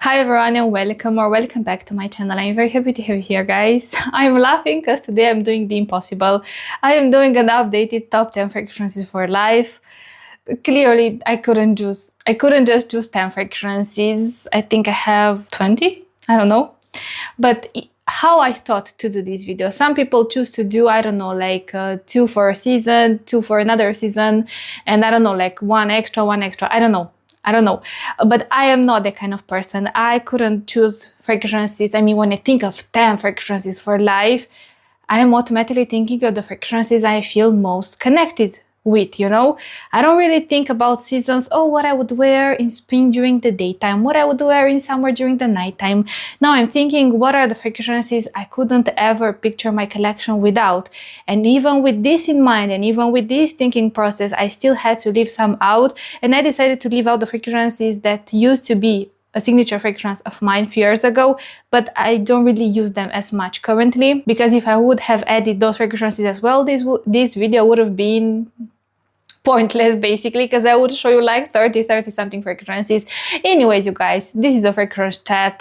Hi everyone and welcome back to my channel. I'm very happy to have you here, guys. I'm laughing because today I'm doing the impossible. I am doing an updated top 10 fragrances for life. Clearly I couldn't just choose 10 fragrances. I think I have 20, I don't know. But how I thought to do this video, some people choose to do, I don't know, like 2 for a season, 2 for another season, and I don't know, like one extra, I don't know, but I am not that kind of person. I couldn't choose fragrances. I mean, when I think of 10 fragrances for life, I am automatically thinking of the fragrances I feel most connected with, you know? I don't really think about seasons, oh, what I would wear in spring during the daytime, what I would wear in summer during the nighttime. Now I'm thinking, what are the fragrances I couldn't ever picture my collection without? And even with this in mind, and even with this thinking process, I still had to leave some out, and I decided to leave out the fragrances that used to be a signature fragrance of mine a few years ago, but I don't really use them as much currently, because if I would have added those fragrances as well, this video would have been pointless basically, because I would show you like 30 something fragrances. Anyways, you guys, this is a fragrance chat.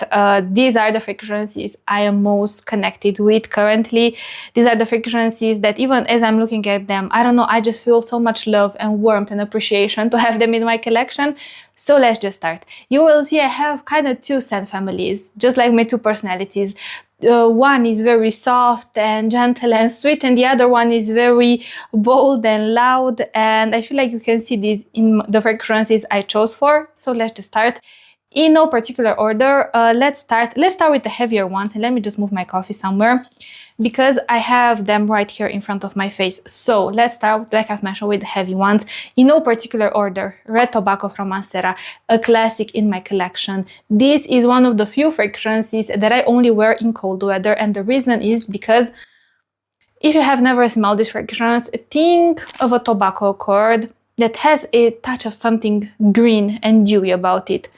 These are the fragrances I am most connected with currently. These are the fragrances that even as I'm looking at them, I don't know, I just feel so much love and warmth and appreciation to have them in my collection. So let's just start. You will see I have kind of two scent families, just like my two personalities. One is very soft and gentle and sweet, and the other one is very bold and loud, and I feel like you can see this in the fragrances I chose for. So let's just start. In no particular order, let's start with the heavier ones, and let me just move my coffee somewhere because I have them right here in front of my face. So let's start, like I've mentioned, with the heavy ones. In no particular order, Red Tobacco from Monstera, a classic in my collection. This is one of the few fragrances that I only wear in cold weather, and the reason is because if you have never smelled this fragrance, think of a tobacco cord that has a touch of something green and dewy about it.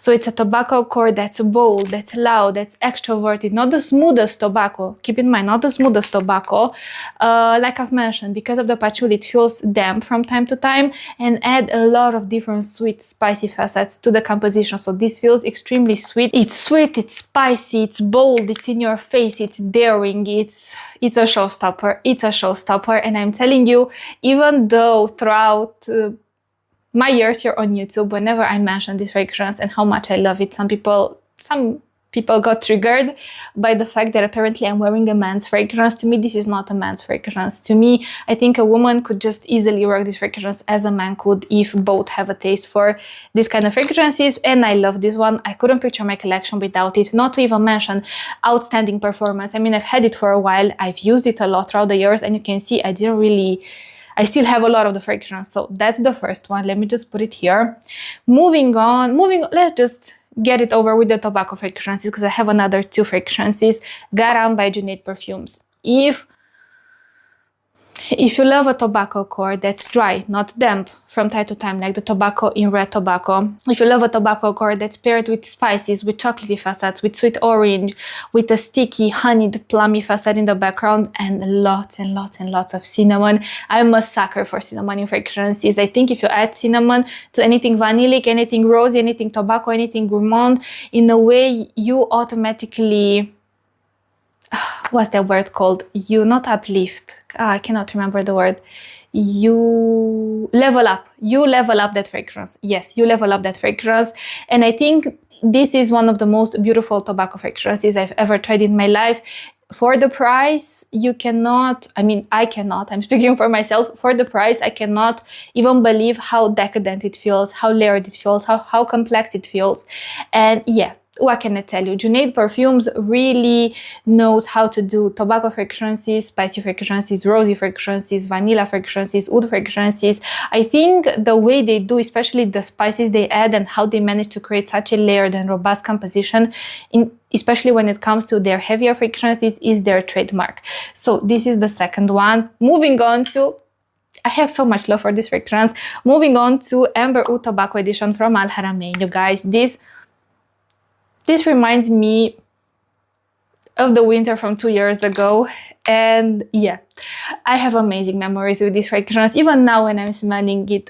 So it's a tobacco cord that's bold, that's loud, that's extroverted, not the smoothest tobacco. Keep in mind, not the smoothest tobacco. Like I've mentioned, because of the patchouli, it feels damp from time to time and add a lot of different sweet, spicy facets to the composition. So this feels extremely sweet. It's sweet, it's spicy, it's bold, it's in your face, it's daring, it's a showstopper. It's a showstopper, and I'm telling you, even though throughout my years here on YouTube, whenever I mention this fragrance and how much I love it, some people got triggered by the fact that apparently I'm wearing a man's fragrance. To me, this is not a man's fragrance. To me, I think a woman could just easily work this fragrance as a man could if both have a taste for this kind of fragrances, and I love this one. I couldn't picture my collection without it, not to even mention outstanding performance. I mean, I've had it for a while, I've used it a lot throughout the years, and you can see I still have a lot of the fragrance. So that's the first one. Let me just put it here. Moving on, let's just get it over with the tobacco fragrances, because I have another two fragrances. Garam by Jana Perfumes. If you love a tobacco cord that's dry, not damp from time to time, like the tobacco in Red Tobacco. If you love a tobacco cord that's paired with spices, with chocolatey facets, with sweet orange, with a sticky, honeyed, plummy facet in the background, and lots of cinnamon. I'm a sucker for cinnamon in fragrances. I think if you add cinnamon to anything vanillic, anything rosy, anything tobacco, anything gourmand, in a way you automatically, what's that word called? You not uplift. I cannot remember the word. You level up. You level up that fragrance. Yes, you level up that fragrance. And I think this is one of the most beautiful tobacco fragrances I've ever tried in my life. For the price, you cannot, I mean, I cannot, I'm speaking for myself, for the price, I cannot even believe how decadent it feels, how layered it feels, how complex it feels. And yeah, what can I tell you? Jana Perfumes really knows how to do tobacco fragrances, spicy fragrances, rosy fragrances, vanilla fragrances, oud fragrances. I think the way they do, especially the spices they add and how they manage to create such a layered and robust composition, especially when it comes to their heavier fragrances, is their trademark. So this is the second one. Moving on to, I have so much love for this fragrance. Moving on to Amber Oud Tobacco Edition from Al Haramain. You guys, this reminds me of the winter from 2 years ago, and yeah, I have amazing memories with this fragrance. Even now when I'm smelling it,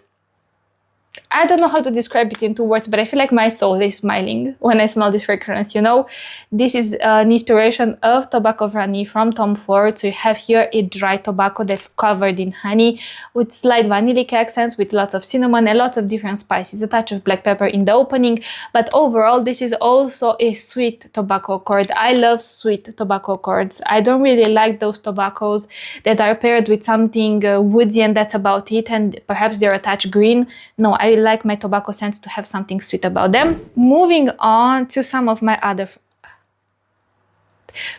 I don't know how to describe it in 2 words, but I feel like my soul is smiling when I smell this fragrance, you know. This is an inspiration of Tobacco Vanille from Tom Ford. So you have here a dry tobacco that's covered in honey with slight vanillic accents, with lots of cinnamon and lots of different spices, a touch of black pepper in the opening. But overall, this is also a sweet tobacco accord. I love sweet tobacco accords. I don't really like those tobaccos that are paired with something woody and that's about it, and perhaps they're a touch green. No, I like my tobacco scents to have something sweet about them. Moving on to some of my other...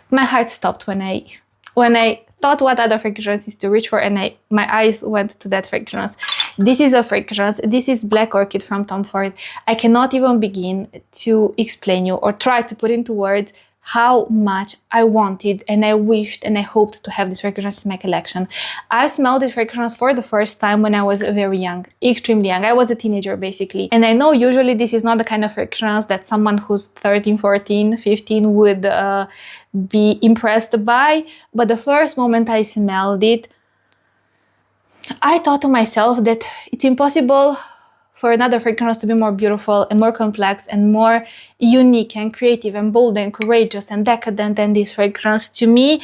My heart stopped when I thought what other fragrances to reach for, and my eyes went to that fragrance. This is a fragrance. This is Black Orchid from Tom Ford. I cannot even begin to explain you or try to put into words how much I wanted and I wished and I hoped to have this fragrance in my collection. I smelled this fragrance for the first time when I was very young, extremely young. I was a teenager basically. And I know usually this is not the kind of fragrance that someone who's 13, 14, 15 would be impressed by. But the first moment I smelled it, I thought to myself that it's impossible for another fragrance to be more beautiful and more complex and more unique and creative and bold and courageous and decadent than this fragrance to me.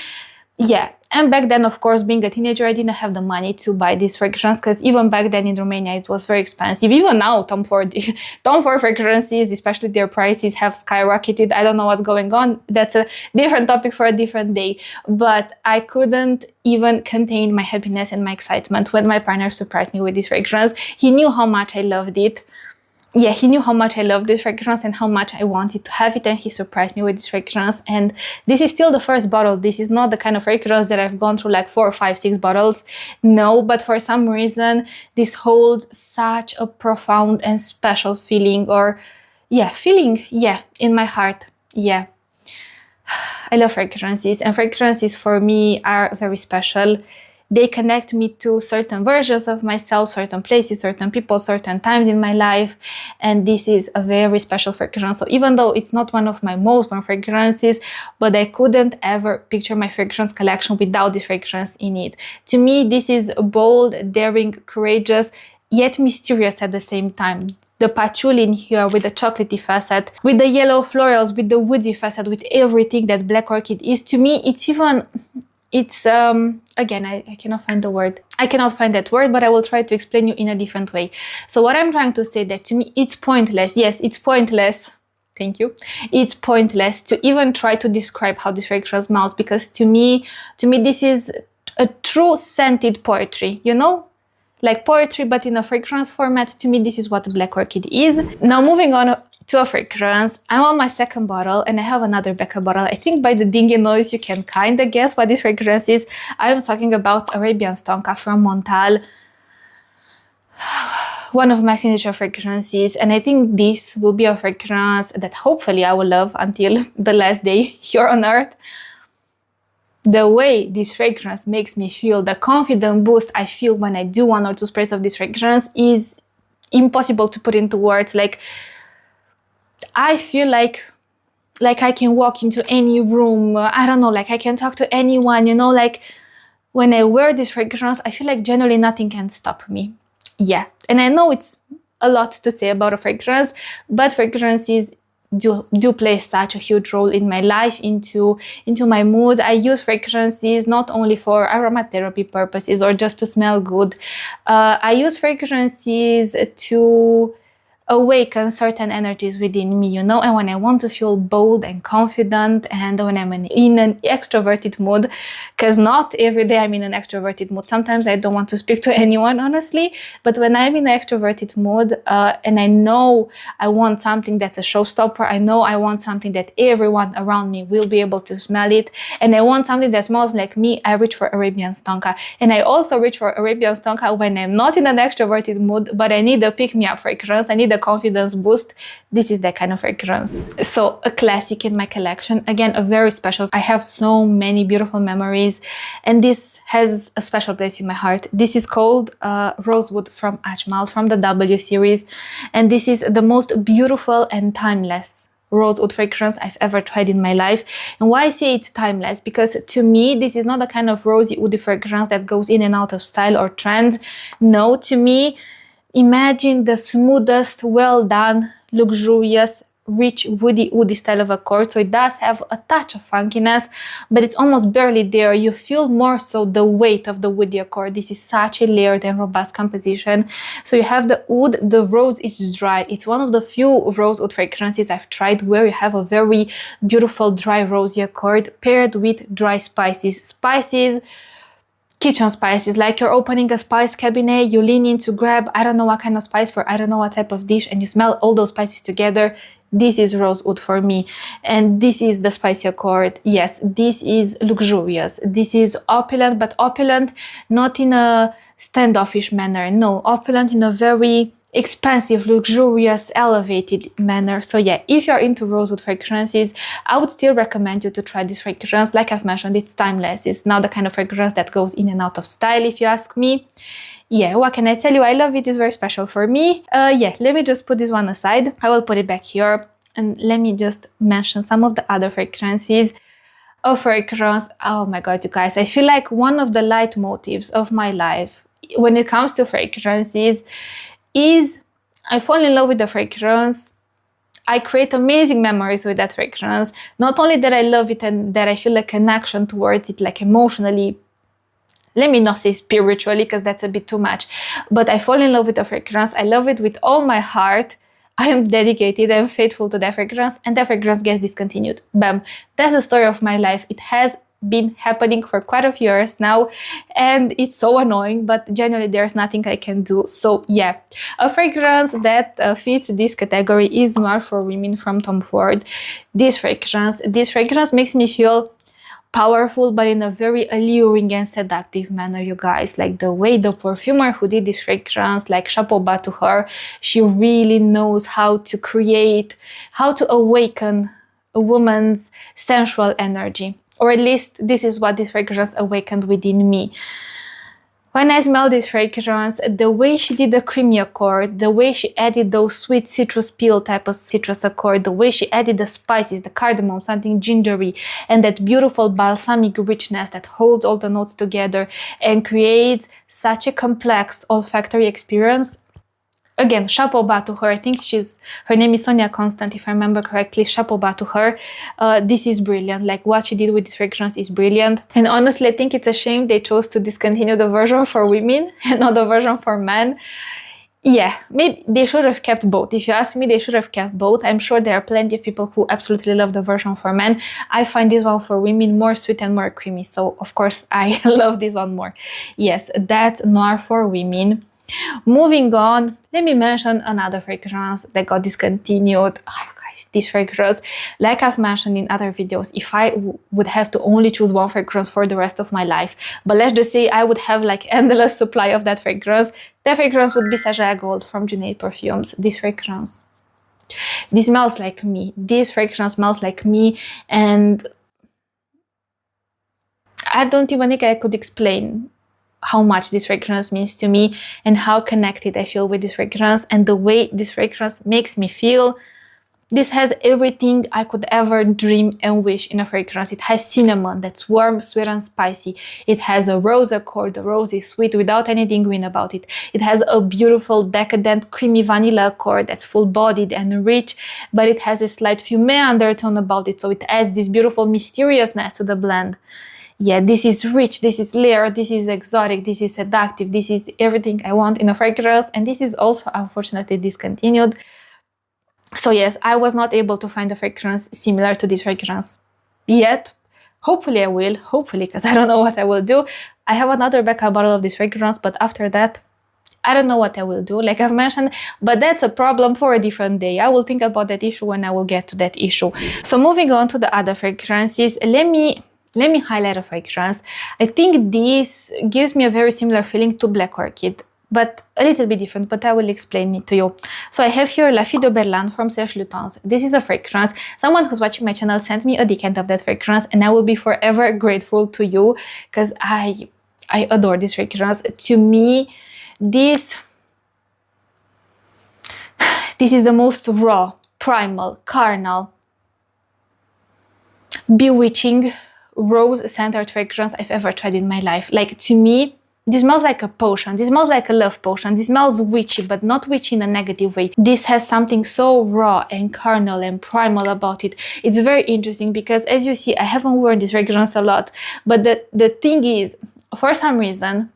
Yeah, and back then, of course, being a teenager, I didn't have the money to buy this fragrance, because even back then in Romania, it was very expensive. Even now, Tom Ford fragrances, especially their prices, have skyrocketed. I don't know what's going on. That's a different topic for a different day. But I couldn't even contain my happiness and my excitement when my partner surprised me with this fragrance. He knew how much I loved it. Yeah, he knew how much I loved this fragrance and how much I wanted to have it, and he surprised me with this fragrance. And this is still the first bottle. This is not the kind of fragrance that I've gone through like 4, 5, 6 bottles. No, but for some reason, this holds such a profound and special feeling, or feeling in my heart. Yeah, I love fragrances, and fragrances for me are very special. They connect me to certain versions of myself, certain places, certain people, certain times in my life. And this is a very special fragrance. So even though it's not one of my most known fragrances, but I couldn't ever picture my fragrance collection without this fragrance in it. To me, this is bold, daring, courageous, yet mysterious at the same time. The patchouli in here with the chocolatey facet, with the yellow florals, with the woody facet, with everything that Black Orchid is. To me, it's again, I cannot find the word. I cannot find that word, but I will try to explain you in a different way. So what I'm trying to say, that to me, it's pointless. Yes, it's pointless. Thank you. It's pointless to even try to describe how this fragrance smells, because to me, this is a true scented poetry, you know? Like poetry, but in a fragrance format. To me, this is what Black Orchid is. Now, moving on to a fragrance. I'm on my second bottle, and I have another backup bottle. I think by the dinghy noise, you can kind of guess what this fragrance is. I'm talking about Arabian Stonka from Montal. One of my signature fragrances, and I think this will be a fragrance that hopefully I will love until the last day here on earth. The way this fragrance makes me feel, the confident boost I feel when I do 1 or 2 sprays of this fragrance is impossible to put into words. Like, I feel like I can walk into any room. I don't know, like I can talk to anyone, you know, like when I wear this fragrance, I feel like generally nothing can stop me. Yeah, and I know it's a lot to say about a fragrance, but fragrances do play such a huge role in my life, into my mood. I use fragrances not only for aromatherapy purposes or just to smell good. I use fragrances to awaken certain energies within me, you know, and when I want to feel bold and confident, and when I'm in an extroverted mood, because not every day I'm in an extroverted mood. Sometimes I don't want to speak to anyone, honestly, but when I'm in an extroverted mood, and I know I want something that's a showstopper, I know I want something that everyone around me will be able to smell it, and I want something that smells like me, I reach for Arabian Stonka. And I also reach for Arabian Stonka when I'm not in an extroverted mood, but I need a pick-me-up fragrance, I need a confidence boost. This is that kind of fragrance. So a classic in my collection, again, a very special. I have so many beautiful memories, and this has a special place in my heart. This is called Rosewood from Achmal, from the W series, and this is the most beautiful and timeless rosewood fragrance I've ever tried in my life. And why I say it's timeless? Because to me, this is not the kind of rosy woody fragrance that goes in and out of style or trend. No, to me, Imagine the smoothest, well done, luxurious, rich, woody style of accord. So it does have a touch of funkiness, but it's almost barely there. You feel more so the weight of the woody accord. This is such a layered and robust composition. So you have the oud, the rose is dry. It's one of the few rose oud fragrances I've tried where you have a very beautiful dry rosy accord paired with dry spices. Kitchen spices, like you're opening a spice cabinet, you lean in to grab I don't know what kind of spice for I don't know what type of dish, and you smell all those spices together. This is rose oud for me, and this is the spicy accord. Yes, this is luxurious, this is opulent, but opulent not in a standoffish manner, no, opulent in a very expensive, luxurious, elevated manner. So yeah, if you're into rose oud fragrances, I would still recommend you to try this fragrance. Like I've mentioned, it's timeless. It's not the kind of fragrance that goes in and out of style, if you ask me. Yeah, what can I tell you? I love it. It's very special for me. Yeah, let me just put this one aside. I will put it back here, and let me just mention some of the other fragrances. A fragrance, oh my god, you guys, I feel like one of the leitmotifs of my life when it comes to fragrances is I fall in love with the fragrance. I create amazing memories with that fragrance. Not only that I love it and that I feel a connection towards it, like emotionally, let me not say spiritually because that's a bit too much, but I fall in love with the fragrance. I love it with all my heart. I am dedicated, I am faithful to that fragrance, and that fragrance gets discontinued. Bam. That's the story of my life. It has been happening for quite a few years now, and it's so annoying, but generally there's nothing I can do. So yeah, a fragrance that fits this category is Noir for Women from Tom Ford. This fragrance makes me feel powerful, but in a very alluring and seductive manner, you guys. Like the way the perfumer who did this fragrance, like chapeau bas to her, she really knows how to create, how to awaken a woman's sensual energy. Or at least this is what this fragrance awakened within me. When I smell this fragrance, the way she did the creamy accord, the way she added those sweet citrus peel type of citrus accord, the way she added the spices, the cardamom, something gingery, and that beautiful balsamic richness that holds all the notes together and creates such a complex olfactory experience. Again, chapeau bas to her. I think her name is Sonia Constant, if I remember correctly. Chapeau bas to her. This is brilliant. Like what she did with this fragrance is brilliant. And honestly, I think it's a shame they chose to discontinue the version for women and not the version for men. Yeah, maybe they should have kept both. If you ask me, they should have kept both. I'm sure there are plenty of people who absolutely love the version for men. I find this one for women more sweet and more creamy. So of course, I love this one more. Yes, that's Noir for Women. Moving on, let me mention another fragrance that got discontinued. Oh, guys, this fragrance, like I've mentioned in other videos, if I would have to only choose one fragrance for the rest of my life, but let's just say I would have like endless supply of that fragrance would be Sajaya Gold from Jana Perfumes. This fragrance, this smells like me. This fragrance smells like me, and I don't even think I could explain how much this fragrance means to me and how connected I feel with this fragrance and the way this fragrance makes me feel. This has everything I could ever dream and wish in a fragrance. It has cinnamon that's warm, sweet and spicy. It has a rose accord. The rose is sweet without anything green about it. It has a beautiful decadent creamy vanilla accord that's full-bodied and rich, but it has a slight fumé undertone about it, so it adds this beautiful mysteriousness to the blend. Yeah, this is rich, this is layered, this is exotic, this is seductive, this is everything I want in a fragrance, and this is also unfortunately discontinued. So yes, I was not able to find a fragrance similar to this fragrance yet. Hopefully I will, because I don't know what I will do. I have another backup bottle of this fragrance, but after that, I don't know what I will do, like I've mentioned, but that's a problem for a different day. I will think about that issue when I will get to that issue. So moving on to the other fragrances, let me highlight a fragrance. I think this gives me a very similar feeling to Black Orchid, but a little bit different, but I will explain it to you. So I have here La Fille de Berlin from Slutton. This is a fragrance. Someone who's watching my channel sent me a decant of that fragrance, and I will be forever grateful to you because I adore this fragrance. To me, this is the most raw, primal, carnal, bewitching, rose-centered fragrance I've ever tried in my life. Like, to me, This smells like a potion. This smells like a love potion. This smells witchy, but not witchy in a negative way. This has something so raw and carnal and primal about it. It's very interesting because, as you see, I haven't worn this fragrance a lot. But the thing is, for some reason,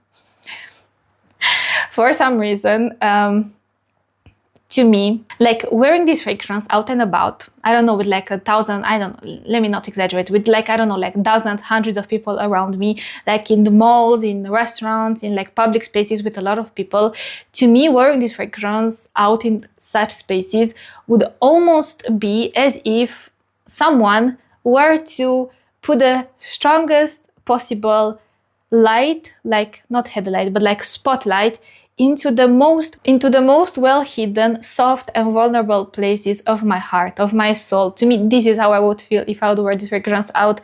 to me, like wearing this fragrance out and about, I don't know, with like 1,000, I don't know, let me not exaggerate, with like, I don't know, like dozens, hundreds of people around me, like in the malls, in the restaurants, in like public spaces with a lot of people. To me, wearing this fragrance out in such spaces would almost be as if someone were to put the strongest possible light, like not headlight, but like spotlight, into the most well-hidden, soft and vulnerable places of my heart, of my soul. To me, this is how I would feel if I would wear this fragrance out.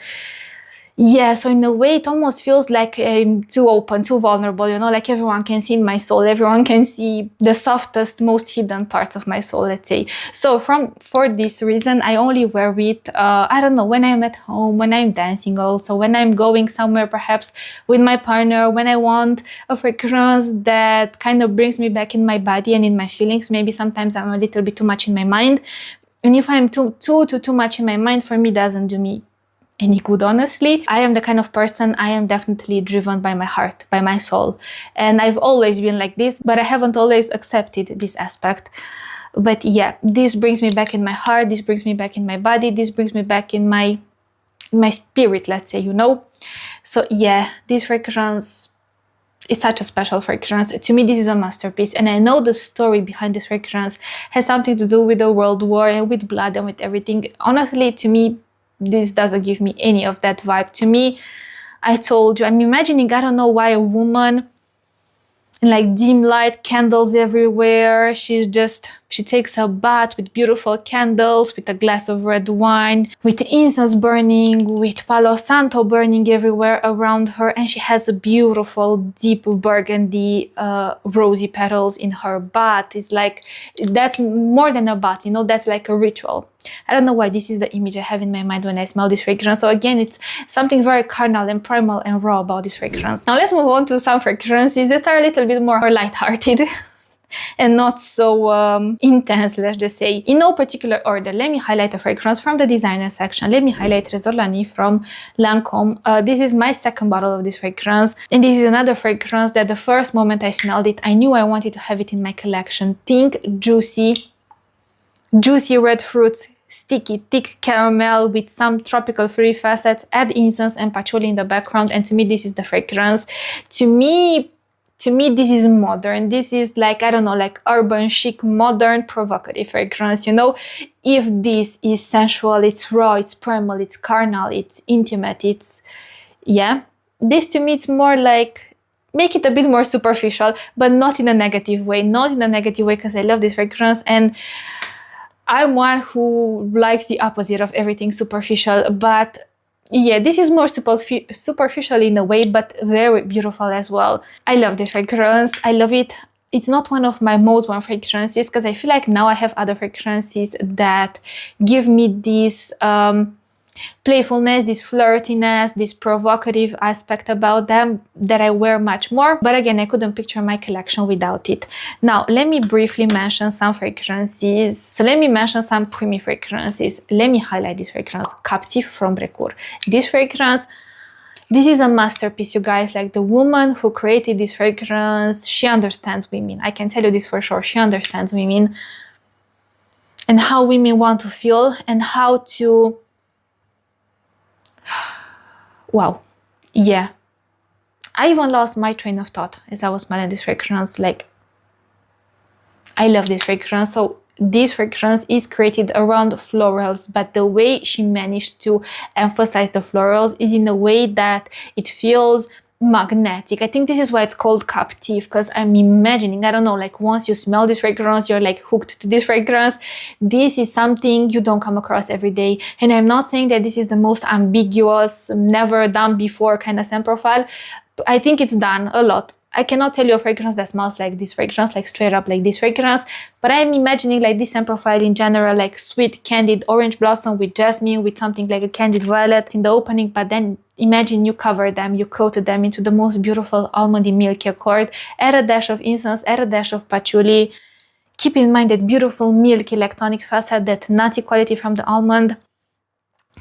Yeah, so in a way, it almost feels like too open, too vulnerable, you know, like everyone can see in my soul, everyone can see the softest, most hidden parts of my soul, let's say. So for this reason, I only wear it, I don't know, when I'm at home, when I'm dancing also, when I'm going somewhere perhaps with my partner, when I want a fragrance that kind of brings me back in my body and in my feelings. Maybe sometimes I'm a little bit too much in my mind. And if I'm too much in my mind, for me, doesn't do me any good, honestly. I am the kind of person, I am definitely driven by my heart, by my soul. And I've always been like this, but I haven't always accepted this aspect. But yeah, this brings me back in my heart, this brings me back in my body, this brings me back in my spirit, let's say, you know. So yeah, this fragrance, it's such a special fragrance. To me, this is a masterpiece. And I know the story behind this fragrance has something to do with the World War and with blood and with everything. Honestly, to me, this doesn't give me any of that vibe. To me, I told you, I'm imagining, I don't know why, a woman in like dim light, candles everywhere. She takes a bath with beautiful candles, with a glass of red wine, with incense burning, with Palo Santo burning everywhere around her, and she has a beautiful deep burgundy rosy petals in her bath. It's like, that's more than a bath, you know, that's like a ritual. I don't know why, this is the image I have in my mind when I smell this fragrance. So again, it's something very carnal and primal and raw about this fragrance. Now let's move on to some fragrances that are a little bit more light-hearted and not so intense, let's just say. In no particular order, let me highlight a fragrance from the designer section. Let me highlight Resolani from Lancome. This is my second bottle of this fragrance, and this is another fragrance that the first moment I smelled it, I knew I wanted to have it in my collection. Think juicy red fruits, sticky, thick caramel with some tropical fruity facets, add incense and patchouli in the background, and to me this is the fragrance. To me this is modern. This is like, I don't know, like urban chic, modern, provocative fragrance, you know. If this is sensual, it's raw, it's primal, it's carnal, it's intimate, it's, yeah, this to me it's more like, make it a bit more superficial, but not in a negative way, because I love this fragrance, and I'm one who likes the opposite of everything superficial. But yeah, this is more superficial in a way, but very beautiful as well. I love this fragrance. I love it. It's not one of my most worn fragrances because I feel like now I have other fragrances that give me this playfulness, this flirtiness, this provocative aspect about them that I wear much more. But again, I couldn't picture my collection without it. Now, let me briefly mention some fragrances. So let me mention some creamy fragrances. Let me highlight this fragrance, Captive from Brecourt. This fragrance, this is a masterpiece, you guys. Like, the woman who created this fragrance, she understands women. I can tell you this for sure. She understands women and how women want to feel and how to... Wow, yeah. I even lost my train of thought as I was smelling this fragrance. Like, I love this fragrance. So this fragrance is created around florals, but the way she managed to emphasize the florals is in a way that it feels magnetic. I think this is why it's called Captive, because I'm imagining, I don't know, like once you smell this fragrance, you're like hooked to this fragrance. This is something you don't come across every day. And I'm not saying that this is the most ambiguous, never done before kind of scent profile. I think it's done a lot. I cannot tell you a fragrance that smells like this fragrance, like straight up like this fragrance, but I'm imagining like this scent profile in general, like sweet candied orange blossom with jasmine, with something like a candied violet in the opening, but then imagine you cover them, you coated them into the most beautiful almondy milky accord, add a dash of incense, add a dash of patchouli. Keep in mind that beautiful milky lactonic facet, that nutty quality from the almond.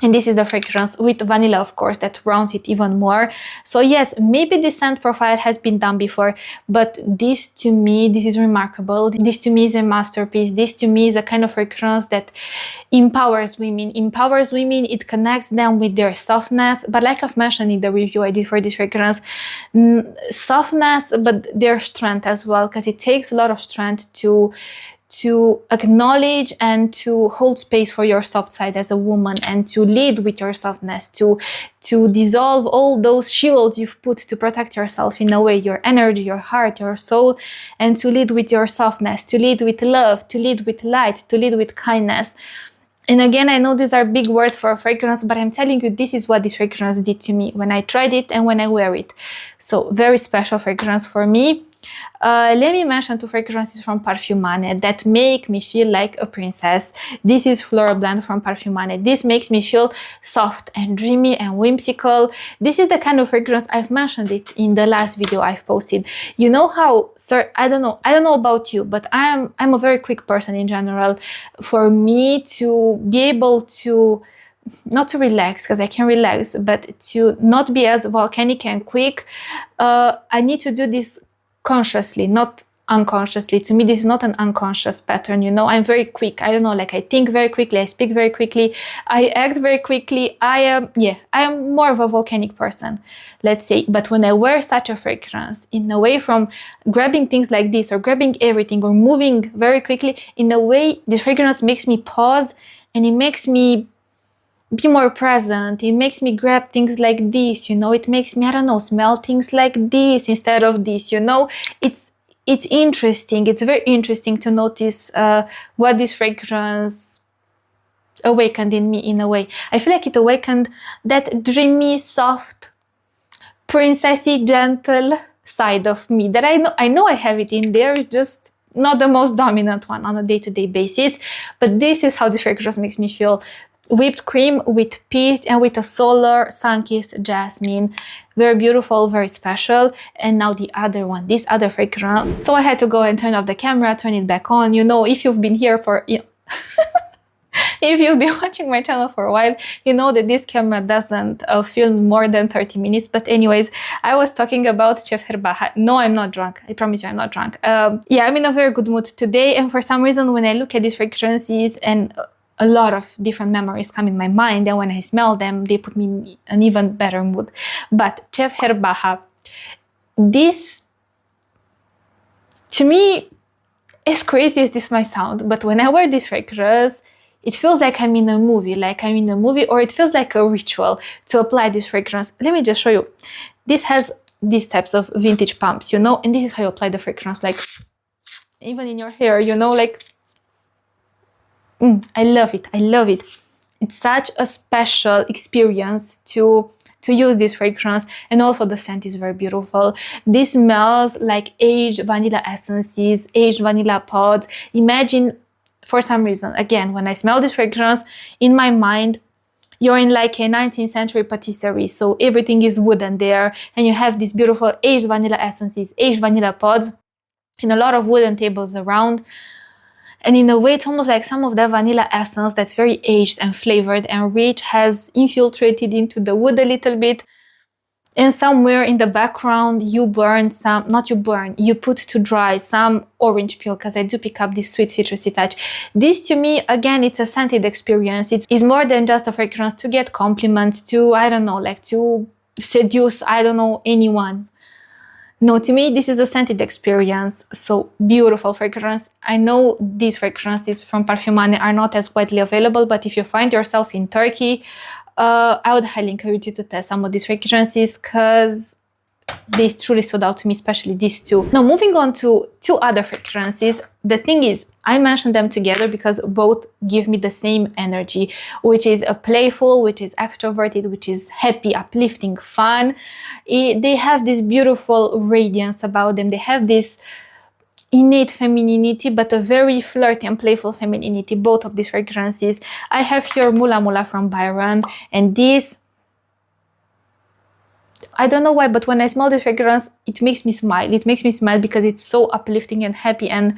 And this is the fragrance with vanilla, of course, that rounds it even more. So yes, maybe the scent profile has been done before, but this to me, this is remarkable. This to me is a masterpiece. This to me is a kind of fragrance that empowers women. It connects them with their softness. But like I've mentioned in the review I did for this fragrance, softness, but their strength as well, because it takes a lot of strength to acknowledge and to hold space for your soft side as a woman, and to lead with your softness, to dissolve all those shields you've put to protect yourself in a way, your energy, your heart, your soul, and to lead with your softness, to lead with love, to lead with light, to lead with kindness. And again, I know these are big words for a fragrance, but I'm telling you, this is what this fragrance did to me when I tried it and when I wear it. So very special fragrance for me. Let me mention 2 fragrances from Parfumane that make me feel like a princess. This is Floral Blend from Parfumane. This makes me feel soft and dreamy and whimsical. This is the kind of fragrance, I've mentioned it in the last video I've posted. You know how, sir, I don't know about you, but I'm a very quick person in general. For me to be able to not to relax, because I can relax, but to not be as volcanic and quick, I need to do this consciously, not unconsciously. To me, this is not an unconscious pattern, you know. I'm very quick. I don't know, like I think very quickly, I speak very quickly, I act very quickly. I am more of a volcanic person, let's say. But when I wear such a fragrance, in a way, from grabbing things like this or grabbing everything or moving very quickly, in a way, this fragrance makes me pause, and it makes me be more present. It makes me grab things like this, you know. It makes me, I don't know, smell things like this instead of this, you know. It's interesting. It's very interesting to notice what this fragrance awakened in me, in a way. I feel like it awakened that dreamy, soft, princessy, gentle side of me that I know I have it in there. It's just not the most dominant one on a day-to-day basis. But this is how this fragrance makes me feel. Whipped cream with peach and with a solar sun-kissed jasmine. Very beautiful, very special. And now the other one, this other fragrance. So I had to go and turn off the camera, turn it back on. You know, if you've been here for, you know, if you've been watching my channel for a while, you know that this camera doesn't film more than 30 minutes. But anyways, I was talking about Chef Herbaha. No, I'm not drunk. I promise you I'm not drunk. Yeah, I'm in a very good mood today. And for some reason, when I look at these fragrances, and a lot of different memories come in my mind, and when I smell them, they put me in an even better mood. But Chef Herbaha, this, to me, as crazy as this might sound, but when I wear this fragrance, it feels like I'm in a movie, or it feels like a ritual to apply this fragrance. Let me just show you. This has these types of vintage pumps, you know, and this is how you apply the fragrance, like even in your hair, you know, like I love it. I love it. It's such a special experience to use this fragrance, and also the scent is very beautiful. This smells like aged vanilla essences, aged vanilla pods. Imagine, for some reason, again, when I smell this fragrance, in my mind, you're in like a 19th century patisserie, so everything is wooden there, and you have these beautiful aged vanilla essences, aged vanilla pods, and a lot of wooden tables around. And in a way, it's almost like some of the vanilla essence that's very aged and flavored and rich has infiltrated into the wood a little bit. And somewhere in the background, you burn some, not you burn, you put to dry some orange peel, because I do pick up this sweet citrusy touch. This to me, again, it's a scented experience. It is more than just a fragrance to get compliments, to, I don't know, like to seduce, I don't know, anyone. No, to me, this is a scented experience. So beautiful fragrance. I know these fragrances from Parfumane are not as widely available, but if you find yourself in Turkey, I would highly encourage you to test some of these fragrances, because they truly stood out to me, especially these two. Now, moving on to 2 other fragrances. The thing is, I mentioned them together because both give me the same energy, which is a playful, which is extroverted, which is happy, uplifting, fun. They have this beautiful radiance about them. They have this innate femininity, but a very flirty and playful femininity, both of these fragrances. I have here Mula Mula from Byron, and this, I don't know why, but when I smell this fragrance, it makes me smile. It makes me smile because it's so uplifting and happy, and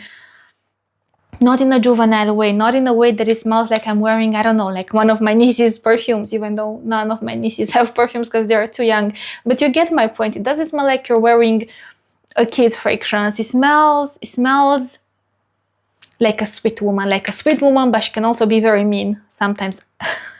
not in a juvenile way, not in a way that it smells like I'm wearing, I don't know, like one of my niece's perfumes, even though none of my nieces have perfumes because they're too young. But you get my point. It doesn't smell like you're wearing a kid's fragrance. It smells like a sweet woman, but she can also be very mean sometimes.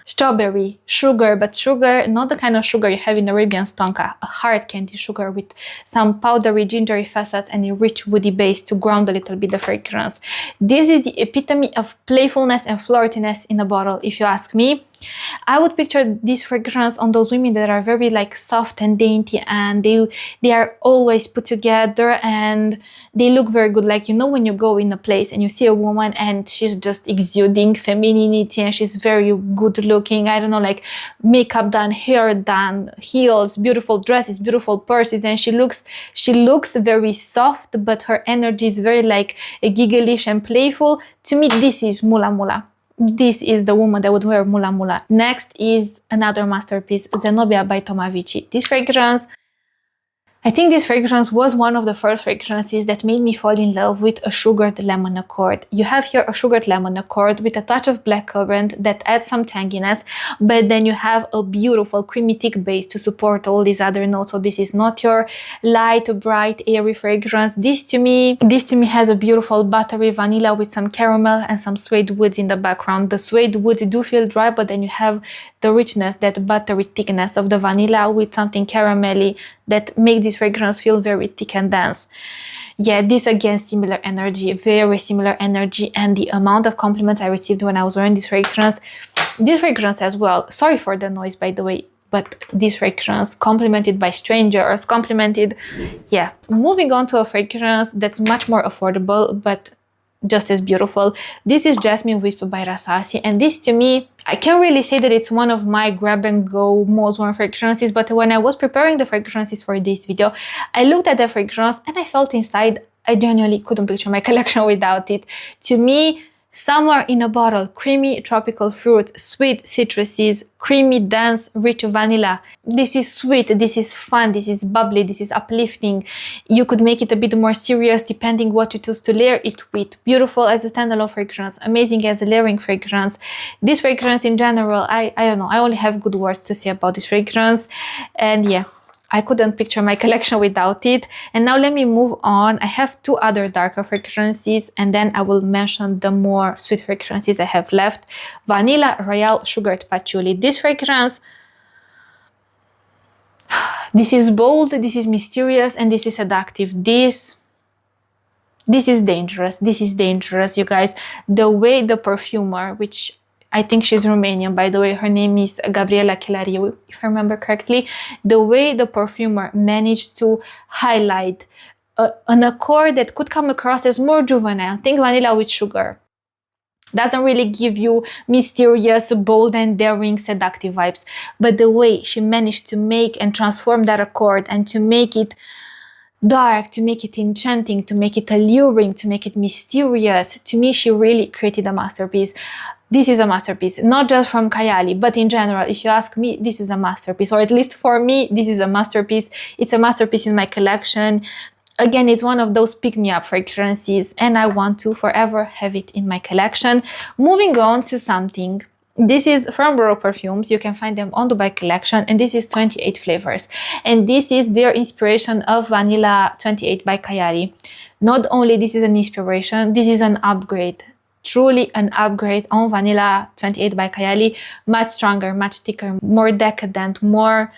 Strawberry, sugar, but sugar, not the kind of sugar you have in Arabian Stonka, a hard candy sugar with some powdery gingery facets and a rich woody base to ground a little bit the fragrance. This is the epitome of playfulness and flirtiness in a bottle, if you ask me. I would picture this fragrance on those women that are very like soft and dainty, and they are always put together and they look very good. Like, you know, when you go in a place and you see a woman and she's just exuding femininity and she's very good looking, I don't know, like makeup done, hair done, heels, beautiful dresses, beautiful purses, and she looks very soft, but her energy is very like giggleish and playful. To me, this is Mula Mula. This is the woman that would wear Mula Mula. Next is another masterpiece, Zenobia by Tomavici. This fragrance, I think this fragrance was one of the first fragrances that made me fall in love with a sugared lemon accord. You have here a sugared lemon accord with a touch of blackcurrant that adds some tanginess, but then you have a beautiful creamy thick base to support all these other notes. So this is not your light, bright, airy fragrance. This to me has a beautiful buttery vanilla with some caramel and some suede woods in the background. The suede woods do feel dry, but then you have the richness, that buttery thickness of the vanilla with something caramelly that make this fragrance feel very thick and dense. Yeah, this again, similar energy, very similar energy, and the amount of compliments I received when I was wearing this fragrance as well, sorry for the noise by the way, but this fragrance complimented by strangers, complimented, yeah. Moving on to a fragrance that's much more affordable, but just as beautiful. This is Jasmine Whisper by Rasasi, and this to me, I can't really say that it's one of my grab and go most worn fragrances, but when I was preparing the fragrances for this video, I looked at the fragrance and I felt inside I genuinely couldn't picture my collection without it. To me, somewhere in a bottle, creamy tropical fruit, sweet citruses, creamy dense rich vanilla. This is sweet, this is fun, this is bubbly, this is uplifting. You could make it a bit more serious depending what you choose to layer it with. Beautiful as a standalone fragrance, amazing as a layering fragrance. This fragrance in general, I don't know, I only have good words to say about this fragrance, and yeah, I couldn't picture my collection without it. And now let me move on. I have two other darker fragrances, and then I will mention the more sweet fragrances I have left. Vanilla Royale Sugared Patchouli. This fragrance, this is bold, this is mysterious, and this is seductive. This is dangerous. This is dangerous, you guys. The way the perfumer, which I think she's Romanian, by the way, her name is Gabriela Kayali, if I remember correctly. The way the perfumer managed to highlight an accord that could come across as more juvenile. Think vanilla with sugar. Doesn't really give you mysterious, bold and daring, seductive vibes. But the way she managed to make and transform that accord and to make it dark, to make it enchanting, to make it alluring, to make it mysterious. To me, she really created a masterpiece. This is a masterpiece, not just from Kayali, but in general. If you ask me, this is a masterpiece, or at least for me, this is a masterpiece. It's a masterpiece in my collection. Again, it's one of those pick-me-up fragrances, and I want to forever have it in my collection. Moving on to something. This is from Floral Perfumes. You can find them on Dubai collection, and this is 28 flavors. And this is their inspiration of Vanilla 28 by Kayali. Not only this is an inspiration, this is an upgrade. Truly an upgrade on Vanilla 28 by Kayali. Much stronger, much thicker, more decadent, more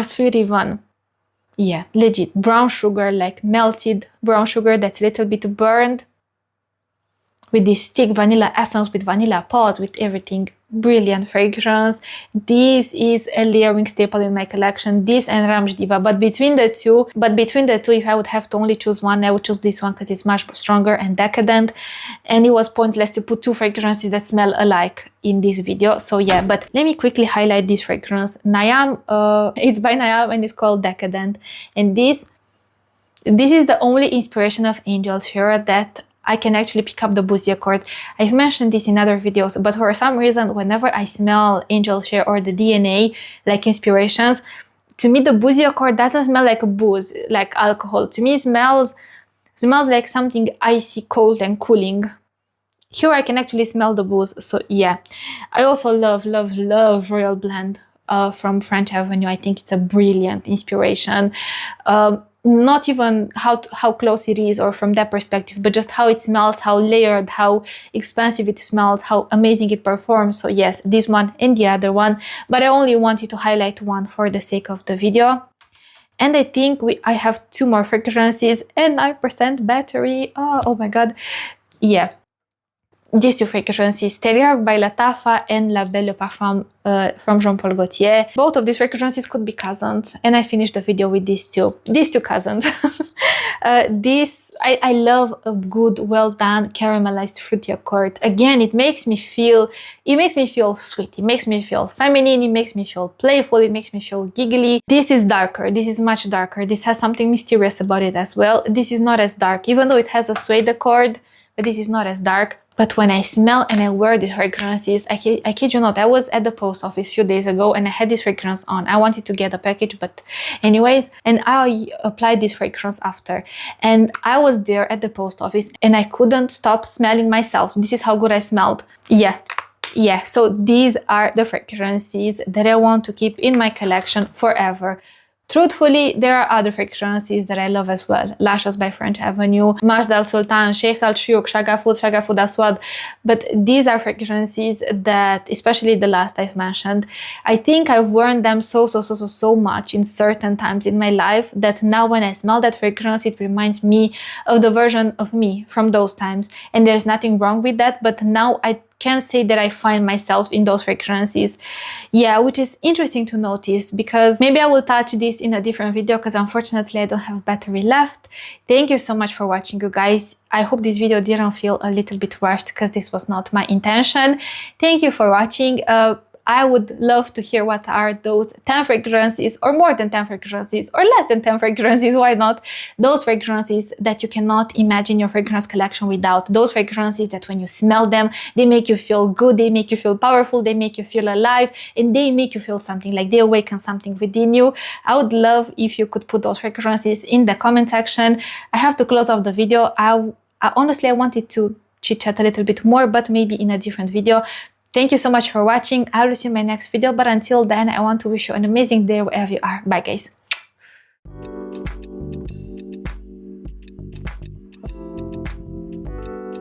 sweet even. Yeah, legit. Brown sugar, like melted brown sugar that's a little bit burned. With this thick vanilla essence, with vanilla pods, with everything. brilliant fragrance. This is a layering staple in my collection, this and Ramj Diva. But between the two, if I would have to only choose one, I would choose this one because it's much stronger and decadent, and it was pointless to put two fragrances that smell alike in this video. So yeah, but let me quickly highlight this fragrance. Nayam, it's by Nayam and it's called Decadent, and this is the only inspiration of Angel Share that I can actually pick up the Boozy Accord. I've mentioned this in other videos, but for some reason, whenever I smell Angel Share or the DNA, like inspirations, to me the Boozy Accord doesn't smell like a booze, like alcohol. To me, it smells like something icy, cold, and cooling. Here I can actually smell the booze, so yeah. I also love Royal Blend from French Avenue. I think it's a brilliant inspiration. Not even how close it is or from that perspective, but just how it smells, how layered, how expansive it smells, how amazing it performs. So yes, this one and the other one, but I only wanted to highlight one for the sake of the video. And I think I have two more fragrances and 9% battery. Oh my god. Yeah. These two fragrances, Teriyaki by Lattafa and La Belle Parfum from Jean Paul Gaultier. Both of these fragrances could be cousins, and I finished the video with these two cousins. I love a good, well done caramelized fruity accord. Again, it makes me feel sweet. It makes me feel feminine. It makes me feel playful. It makes me feel giggly. This is darker. This is much darker. This has something mysterious about it as well. This is not as dark, even though it has a suede accord, but this is not as dark. But when I smell and I wear these fragrances, I kid you not, I was at the post office a few days ago and I had this fragrance on. I wanted to get a package, but anyways, and I applied this fragrance after. And I was there at the post office and I couldn't stop smelling myself. This is how good I smelled. Yeah, so these are the fragrances that I want to keep in my collection forever. Truthfully, there are other fragrances that I love as well. Lashes by French Avenue, Majd al Sultan, Sheikh al Shuyuk, Shagafud Aswad. But these are fragrances that, especially the last I've mentioned, I think I've worn them so much in certain times in my life that now when I smell that fragrance, it reminds me of the version of me from those times. And there's nothing wrong with that, but now I can say that I find myself in those fragrances. Yeah, which is interesting to notice, because maybe I will touch this in a different video because unfortunately I don't have battery left. Thank you so much for watching, you guys. I hope this video didn't feel a little bit rushed because this was not my intention. Thank you for watching. I would love to hear what are those 10 fragrances, or more than 10 fragrances, or less than 10 fragrances, why not? Those fragrances that you cannot imagine your fragrance collection without. Those fragrances that when you smell them, they make you feel good, they make you feel powerful, they make you feel alive, and they make you feel something, like they awaken something within you. I would love if you could put those fragrances in the comment section. I have to close off the video. Honestly, I wanted to chit-chat a little bit more, but maybe in a different video. Thank you so much for watching. I will see you in my next video, but until then, I want to wish you an amazing day wherever you are. Bye, guys.